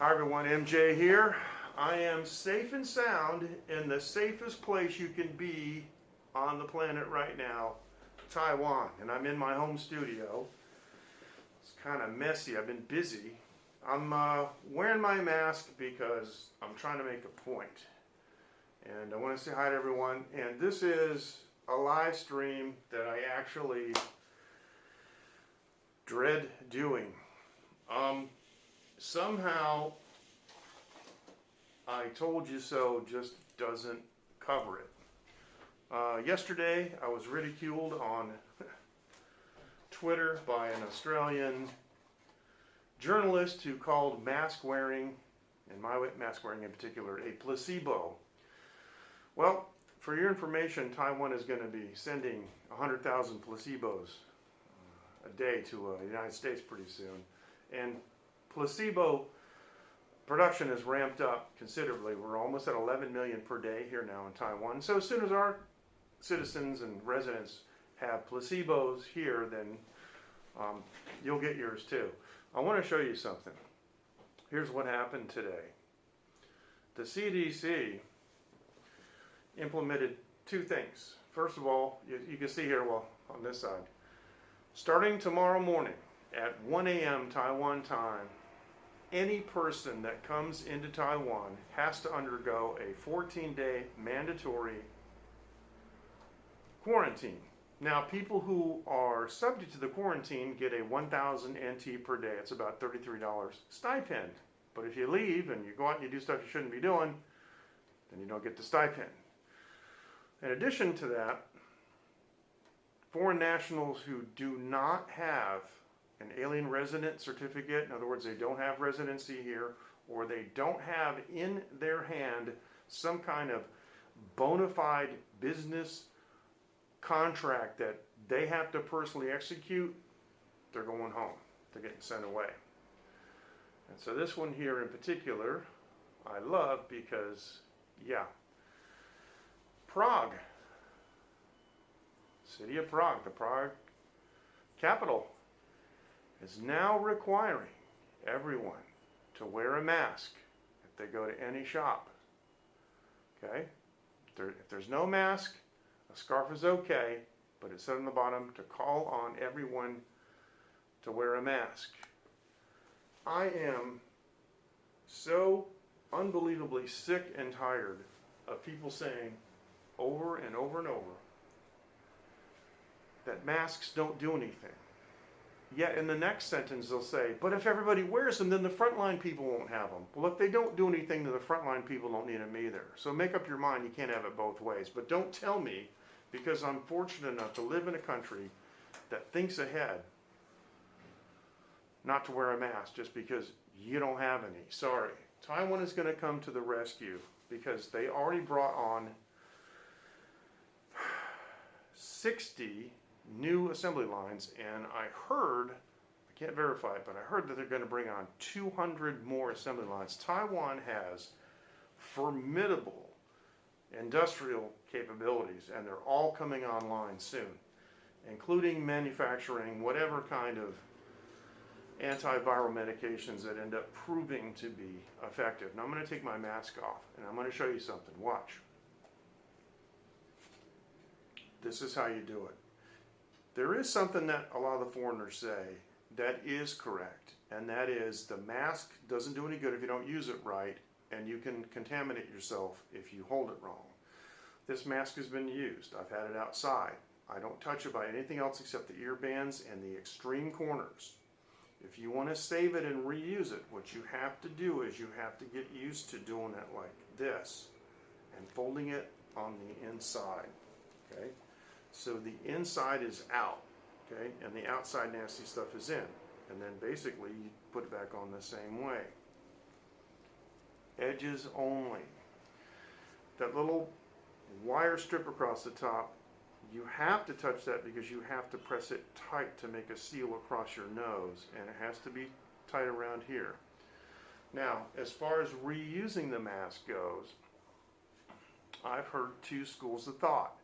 Hi everyone, MJ here. I am safe and sound in the safest place you can be on the planet right now, Taiwan. And I'm in my home studio. It's kind of messy. I've been busy. I'm wearing my mask because I'm trying to make a point. And I want to say hi to everyone. And this is a live stream that I actually dread doing. Somehow I told you so just doesn't cover it. Yesterday I was ridiculed on Twitter by an Australian journalist who called mask wearing, and my mask wearing in particular, a placebo. Well, for your information, Taiwan is going to be sending 100,000 placebos a day to the United States pretty soon. And placebo production has ramped up considerably. We're almost at 11 million per day here now in Taiwan. So as soon as our citizens and residents have placebos here, then you'll get yours too. I want to show you something. Here's what happened today. The CDC implemented two things. First of all, you can see here, well, on this side, starting tomorrow morning at 1 a.m. Taiwan time, any person that comes into Taiwan has to undergo a 14-day mandatory quarantine. Now, people who are subject to the quarantine get a 1,000 NT per day. It's about $33 stipend. But if you leave and you go out and you do stuff you shouldn't be doing, then you don't get the stipend. In addition to that, foreign nationals who do not have an alien resident certificate, in other words, they don't have residency here, or they don't have in their hand some kind of bona fide business contract that they have to personally execute, they're going home. They're getting sent away. And so this one here in particular, I love because, yeah, Prague, city of Prague, the Prague capital, is now requiring everyone to wear a mask if they go to any shop. Okay? If there's no mask, a scarf is okay, but it said on the bottom to call on everyone to wear a mask. I am so unbelievably sick and tired of people saying over and over and over that masks don't do anything. Yet in the next sentence they'll say, but if everybody wears them, then the frontline people won't have them. Well, if they don't do anything, then the frontline people don't need them either. So make up your mind, you can't have it both ways. But don't tell me, because I'm fortunate enough to live in a country that thinks ahead, not to wear a mask just because you don't have any. Sorry. Taiwan is going to come to the rescue because they already brought on 60 new assembly lines, and I heard, I can't verify it, but I heard that they're going to bring on 200 more assembly lines. Taiwan has formidable industrial capabilities, and they're all coming online soon, including manufacturing whatever kind of antiviral medications that end up proving to be effective. Now I'm going to take my mask off, and I'm going to show you something. Watch. This is how you do it. There is something that a lot of the foreigners say that is correct, and that is the mask doesn't do any good if you don't use it right, and you can contaminate yourself if you hold it wrong. This mask has been used. I've had it outside. I don't touch it by anything else except the ear bands and the extreme corners. If you want to save it and reuse it, what you have to do is you have to get used to doing it like this and folding it on the inside. Okay? So the inside is out, okay, and the outside nasty stuff is in. And then basically you put it back on the same way. Edges only. That little wire strip across the top, you have to touch that because you have to press it tight to make a seal across your nose, and it has to be tight around here. Now, as far as reusing the mask goes, I've heard two schools of thought.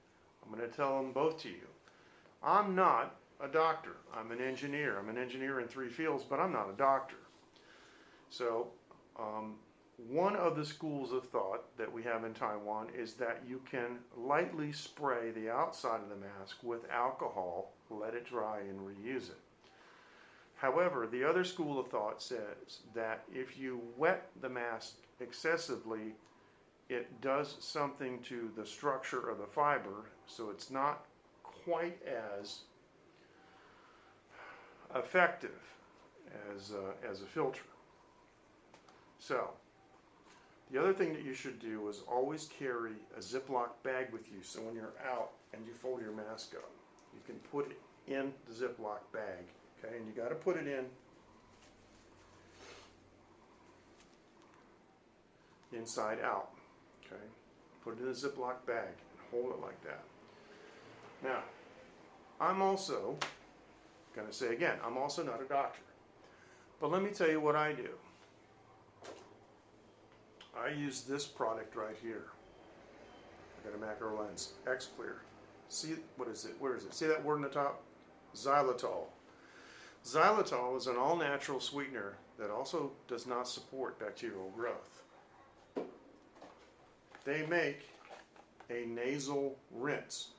I'm going to tell them both to you. I'm not a doctor. I'm an engineer. I'm an engineer in 3 fields, but I'm not a doctor. So One of the schools of thought that we have in Taiwan is that you can lightly spray the outside of the mask with alcohol, let it dry, and reuse it. However, the other school of thought says that if you wet the mask excessively, it does something to the structure of the fiber, so it's not quite as effective as a filter. So, the other thing that you should do is always carry a Ziploc bag with you, so when you're out and you fold your mask up, you can put it in the Ziploc bag, okay? And you got to put it in inside out, okay? Put it in a Ziploc bag and hold it like that. Now, I'm also going to say again, I'm also not a doctor, but let me tell you what I do. I use this product right here. I got a macro lens, X Clear. See, what is it? Where is it? See that word on the top? Xylitol. Xylitol is an all-natural sweetener that also does not support bacterial growth. They make a nasal rinse.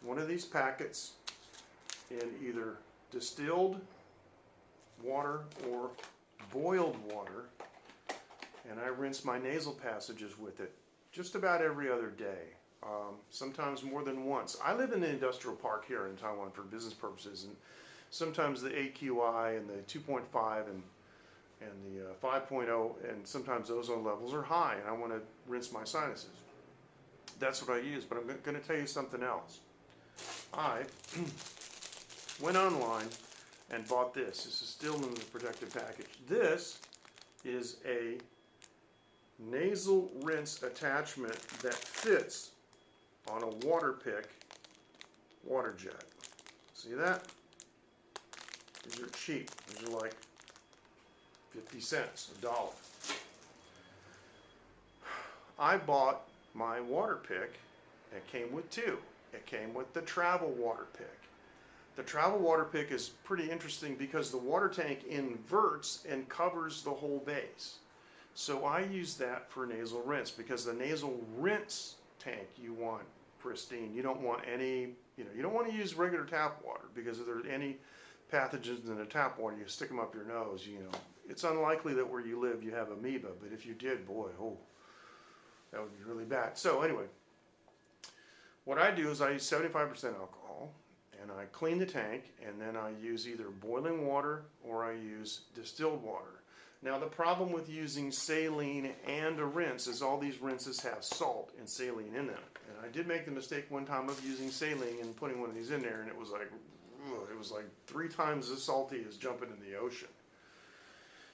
One of these packets in either distilled water or boiled water, and I rinse my nasal passages with it just about every other day, sometimes more than once. I live in the industrial park here in Taiwan for business purposes, and sometimes the AQI and the 2.5 and the 5.0 and sometimes ozone levels are high, and I want to rinse my sinuses. That's what I use, but I'm going to tell you something else. I went online and bought this. This is still in the protective package. This is a nasal rinse attachment that fits on a water pick water jet. See that? These are cheap. These are like 50 cents, $1. I bought my water pick. It came with two. It came with the travel water pick. The travel water pick is pretty interesting because the water tank inverts and covers the whole base. So I use that for nasal rinse because the nasal rinse tank you want pristine. You don't want any, you don't want to use regular tap water because if there's any pathogens in the tap water, you stick them up your nose, It's unlikely that where you live you have amoeba, but if you did, boy, that would be really bad. So anyway, what I do is I use 75% alcohol, and I clean the tank, and then I use either boiling water or I use distilled water. Now the problem with using saline and a rinse is all these rinses have salt and saline in them. And I did make the mistake one time of using saline and putting one of these in there, and it was like 3 times as salty as jumping in the ocean.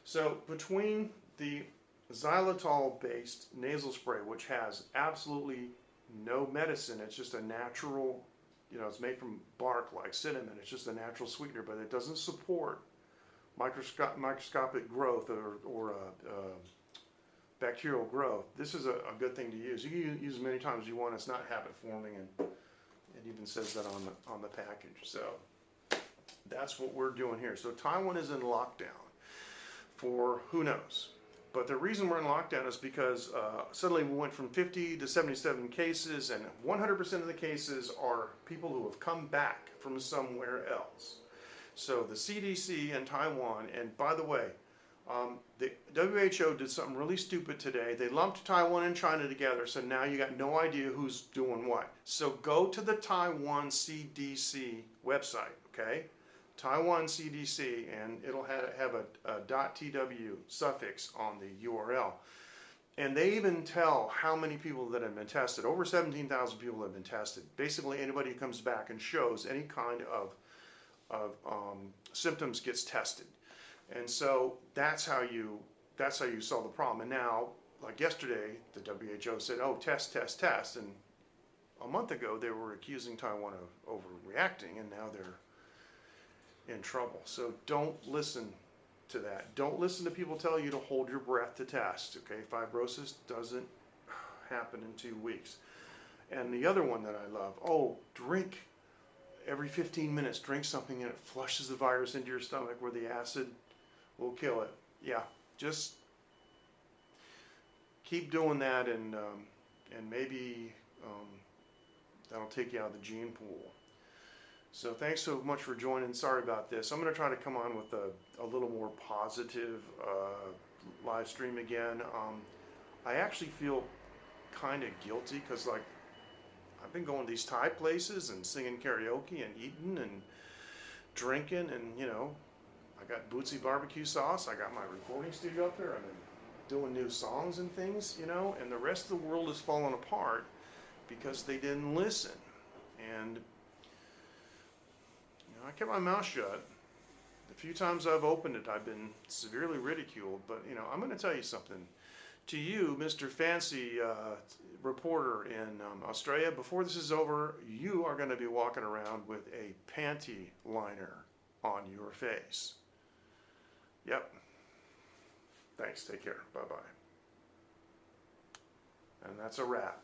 So between the xylitol-based nasal spray, which has absolutely no medicine, it's just a natural, it's made from bark like cinnamon, it's just a natural sweetener, but it doesn't support microscopic growth or bacterial growth. This is a good thing to use. You can use as many times as you want. It's not habit forming, and it even says that on the package. So that's what we're doing here. So Taiwan is in lockdown for who knows. But the reason we're in lockdown is because suddenly we went from 50 to 77 cases, and 100% of the cases are people who have come back from somewhere else. So the CDC in Taiwan, and by the way, the WHO did something really stupid today. They lumped Taiwan and China together, so now you got no idea who's doing what. So go to the Taiwan CDC website, okay? Taiwan CDC, and it'll have a .tw suffix on the URL. And they even tell how many people that have been tested. Over 17,000 people have been tested. Basically, anybody who comes back and shows any kind of symptoms gets tested. And so that's how you solve the problem. And now, like yesterday, the WHO said, oh, test, test, test. And a month ago, they were accusing Taiwan of overreacting, and now they're in trouble. So don't listen to that. Don't listen to people tell you to hold your breath to test, okay? Fibrosis doesn't happen in 2 weeks. And the other one that I love, drink every 15 minutes drink something and it flushes the virus into your stomach where the acid will kill it. Yeah, just keep doing that, and maybe that'll take you out of the gene pool. So thanks so much for joining. Sorry about this. I'm going to try to come on with a little more positive live stream again. I actually feel kind of guilty because, like, I've been going to these Thai places and singing karaoke and eating and drinking, and you know, I got Bootsy barbecue sauce. I got my recording studio up there. I've been doing new songs and things, you know, and the rest of the world is falling apart because they didn't listen. And you know, I kept my mouth shut. The few times I've opened it, I've been severely ridiculed. But you know, I'm going to tell you something. To you, Mr. Fancy reporter in Australia, before this is over, you are going to be walking around with a panty liner on your face. Yep. Thanks. Take care. Bye-bye. And that's a wrap.